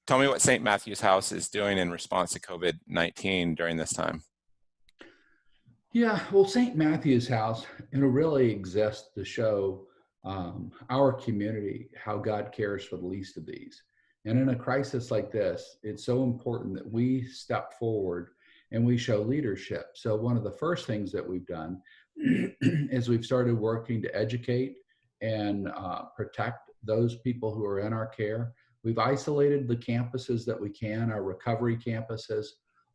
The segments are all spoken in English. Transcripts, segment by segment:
Tell me what St. Matthew's House is doing in response to COVID-19 during this time. Yeah, well, St. Matthew's House, really exists to show our community how God cares for the least of these. And in a crisis like this, it's so important that we step forward and we show leadership. So one of the first things that we've done is we've started working to educate and protect those people who are in our care. We've isolated the campuses that we can. Our recovery campuses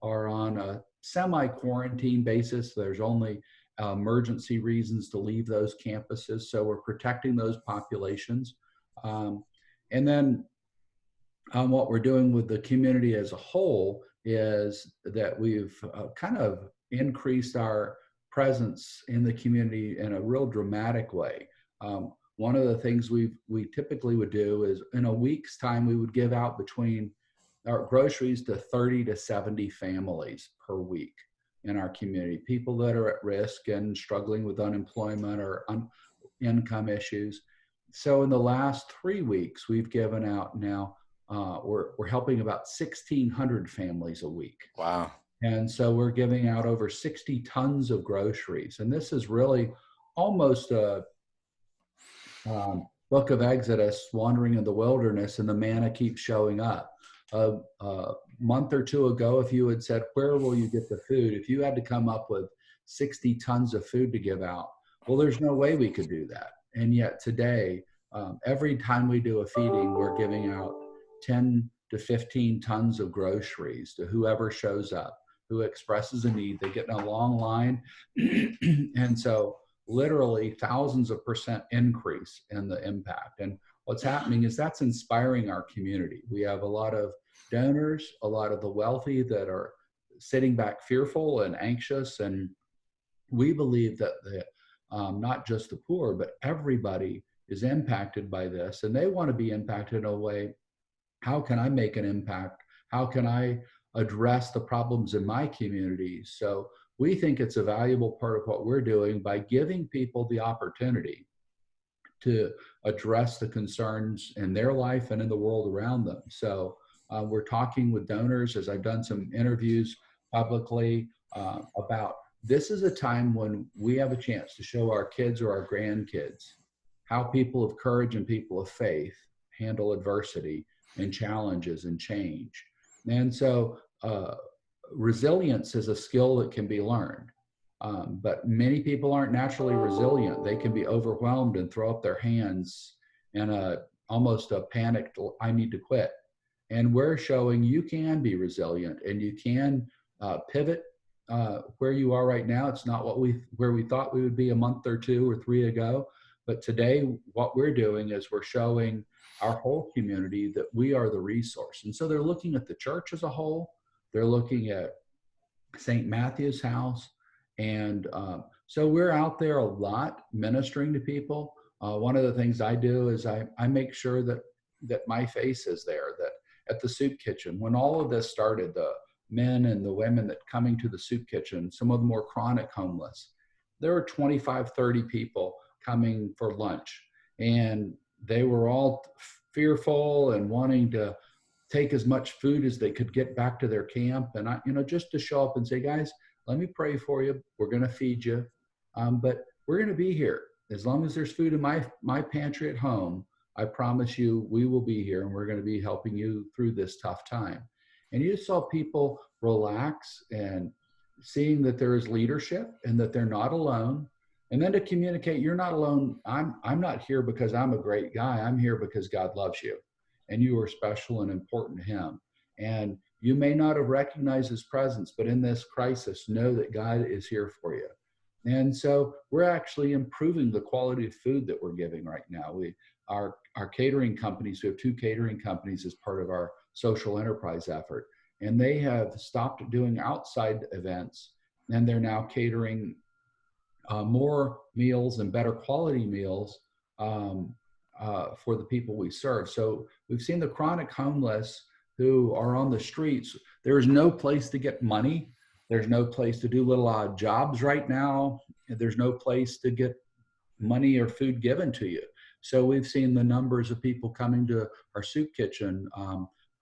are on a semi-quarantine basis. There's only emergency reasons to leave those campuses. So we're protecting those populations. And then what we're doing with the community as a whole is that we've kind of increased our presence in the community in a real dramatic way. One of the things we typically would do is in a week's time, we would give out between our groceries to 30 to 70 families per week in our community, people that are at risk and struggling with unemployment or income issues. So in the last 3 weeks, we've given out now, we're helping about 1,600 families a week. Wow. And so we're giving out over 60 tons of groceries. And this is really almost a book of Exodus, wandering in the wilderness, and the manna keeps showing up. A month or two ago, if you had said, where will you get the food? If you had to come up with 60 tons of food to give out, well, there's no way we could do that. And yet today, every time we do a feeding, we're giving out 10 to 15 tons of groceries to whoever shows up, who expresses a need. They get in a long line. And so literally thousands of % increase in the impact. And what's happening is that's inspiring our community. We have a lot of donors, a lot of the wealthy that are sitting back fearful and anxious. And we believe that not just the poor, but everybody is impacted by this. And they want to be impacted in a way, how can I make an impact? How can I address the problems in my community? So we think it's a valuable part of what we're doing by giving people the opportunity to address the concerns in their life and in the world around them. So we're talking with donors, as I've done some interviews publicly about this is a time when we have a chance to show our kids or our grandkids how people of courage and people of faith handle adversity and challenges and change. And so resilience is a skill that can be learned. But many people aren't naturally resilient. They can be overwhelmed and throw up their hands in almost a panicked, I need to quit. And we're showing you can be resilient and you can pivot where you are right now. It's not where we thought we would be a month or 2 or 3 ago. But today, what we're doing is we're showing our whole community that we are the resource. And so they're looking at the church as a whole. They're looking at St. Matthew's House. And so we're out there a lot ministering to people. One of the things I do is I make sure that my face is there, that at the soup kitchen, when all of this started, the men and the women that coming to the soup kitchen, some of them were chronic homeless. There were 25, 30 people coming for lunch, and they were all fearful and wanting to take as much food as they could get back to their camp. And I, just to show up and say, guys, let me pray for you. We're going to feed you, but we're going to be here as long as there's food in my pantry at home. I promise you, we will be here, and we're going to be helping you through this tough time. And you saw people relax and seeing that there is leadership and that they're not alone. And then to communicate, you're not alone. I'm not here because I'm a great guy. I'm here because God loves you, and you are special and important to him. And you may not have recognized his presence, but in this crisis, know that God is here for you. And so we're actually improving the quality of food that we're giving right now. Our catering companies, we have 2 catering companies as part of our social enterprise effort, and they have stopped doing outside events, and they're now catering more meals and better quality meals for the people we serve. So we've seen the chronic homeless who are on the streets. There is no place to get money. There's no place to do little odd jobs right now. There's no place to get money or food given to you. So we've seen the numbers of people coming to our soup kitchen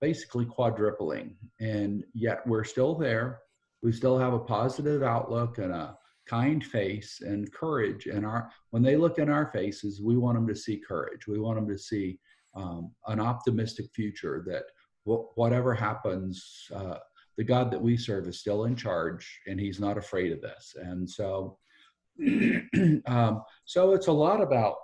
basically quadrupling. And yet we're still there. We still have a positive outlook and a kind face and courage. And when they look in our faces, we want them to see courage. We want them to see an optimistic future that whatever happens, the God that we serve is still in charge, and He's not afraid of this. And so, so it's a lot about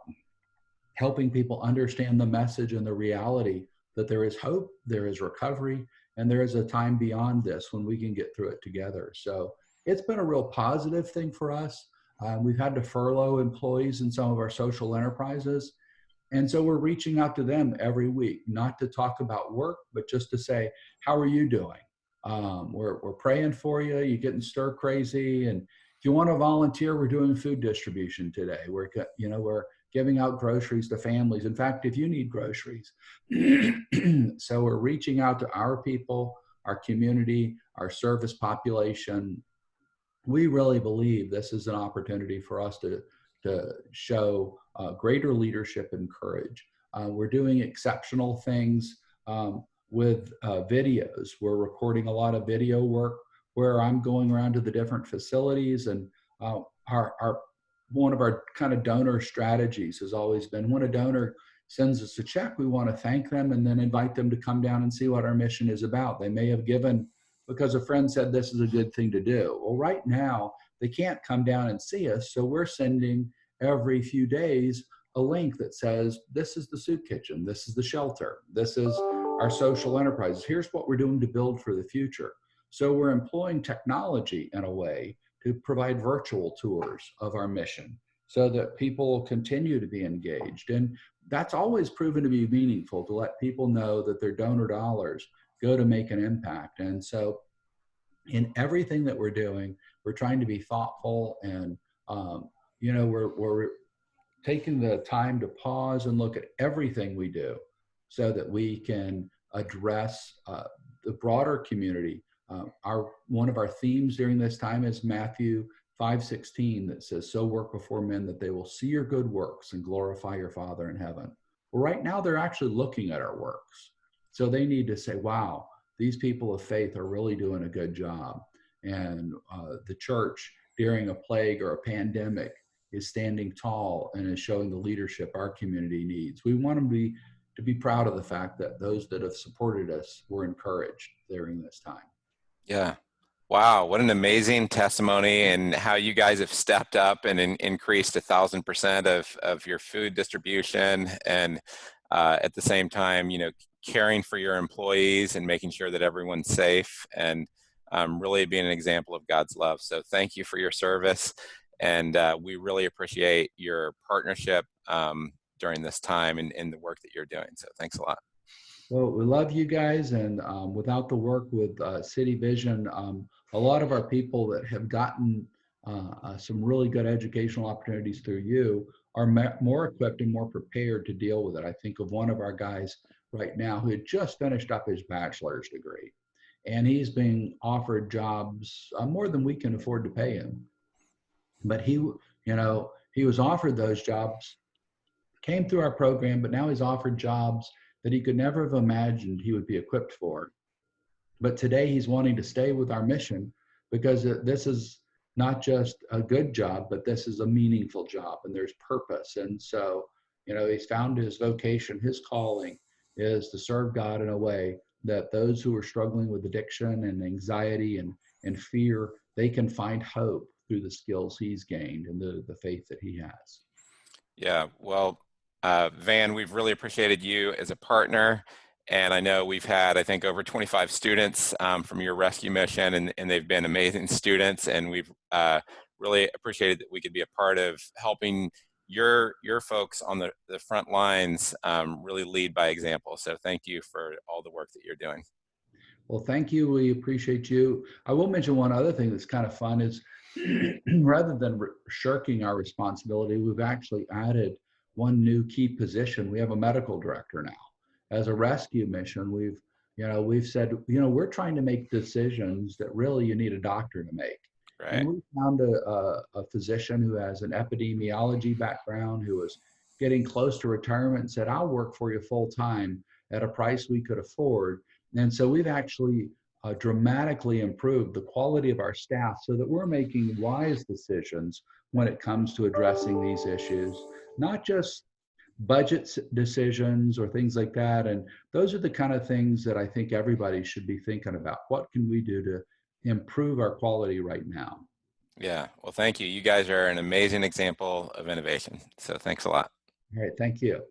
helping people understand the message and the reality that there is hope, there is recovery, and there is a time beyond this when we can get through it together. So it's been a real positive thing for us. We've had to furlough employees in some of our social enterprises. And so we're reaching out to them every week, not to talk about work, but just to say, how are you doing? We're praying for you. You're getting stir crazy. And if you want to volunteer, we're doing food distribution today. We're giving out groceries to families. In fact, if you need groceries. So we're reaching out to our people, our community, our service population. We really believe this is an opportunity for us to show greater leadership and courage. We're doing exceptional things with videos. We're recording a lot of video work where I'm going around to the different facilities, and one of our kind of donor strategies has always been when a donor sends us a check, we want to thank them and then invite them to come down and see what our mission is about. They may have given because a friend said this is a good thing to do. Well, right now, they can't come down and see us, so we're sending every few days a link that says, this is the soup kitchen, this is the shelter, this is our social enterprises, here's what we're doing to build for the future. So we're employing technology in a way to provide virtual tours of our mission so that people will continue to be engaged. And that's always proven to be meaningful, to let people know that their donor dollars go to make an impact. And so in everything that we're doing, we're trying to be thoughtful, and we're taking the time to pause and look at everything we do so that we can address the broader community. One of our themes during this time is Matthew 5:16 that says, so work before men that they will see your good works and glorify your Father in heaven. Well, right now they're actually looking at our works. So they need to say, wow, these people of faith are really doing a good job. And the church during a plague or a pandemic is standing tall and is showing the leadership our community needs. We want them to be proud of the fact that those that have supported us were encouraged during this time. Yeah. Wow. What an amazing testimony, and how you guys have stepped up and increased 1,000% of your food distribution. And at the same time, caring for your employees and making sure that everyone's safe, and really being an example of God's love. So thank you for your service. And we really appreciate your partnership during this time and the work that you're doing. So thanks a lot. Well, we love you guys, and without the work with City Vision, a lot of our people that have gotten some really good educational opportunities through you are more equipped and more prepared to deal with it. I think of one of our guys right now who had just finished up his bachelor's degree, and he's being offered jobs more than we can afford to pay him. But he was offered those jobs, came through our program, but now he's offered jobs that he could never have imagined he would be equipped for. But today he's wanting to stay with our mission because this is not just a good job, but this is a meaningful job, and there's purpose. And so, he's found his vocation, his calling is to serve God in a way that those who are struggling with addiction and anxiety and fear, they can find hope through the skills he's gained and the faith that he has. Yeah, well, Vann, we've really appreciated you as a partner. And I know we've had, I think, over 25 students from your rescue mission, and they've been amazing students. And we've really appreciated that we could be a part of helping your folks on the front lines really lead by example. So thank you for all the work that you're doing. Well, thank you. We appreciate you. I will mention one other thing that's kind of fun is rather than shirking our responsibility, we've actually added one new key position. We have a medical director now. As a rescue mission, we've said, we're trying to make decisions that really you need a doctor to make. Right. And we found a physician who has an epidemiology background, who was getting close to retirement, and said, I'll work for you full time at a price we could afford. And so we've actually dramatically improved the quality of our staff so that we're making wise decisions when it comes to addressing these issues, not just budget decisions or things like that. And those are the kind of things that I think everybody should be thinking about. What can we do to improve our quality right now? Yeah, well, thank you. You guys are an amazing example of innovation. So thanks a lot. All right, thank you.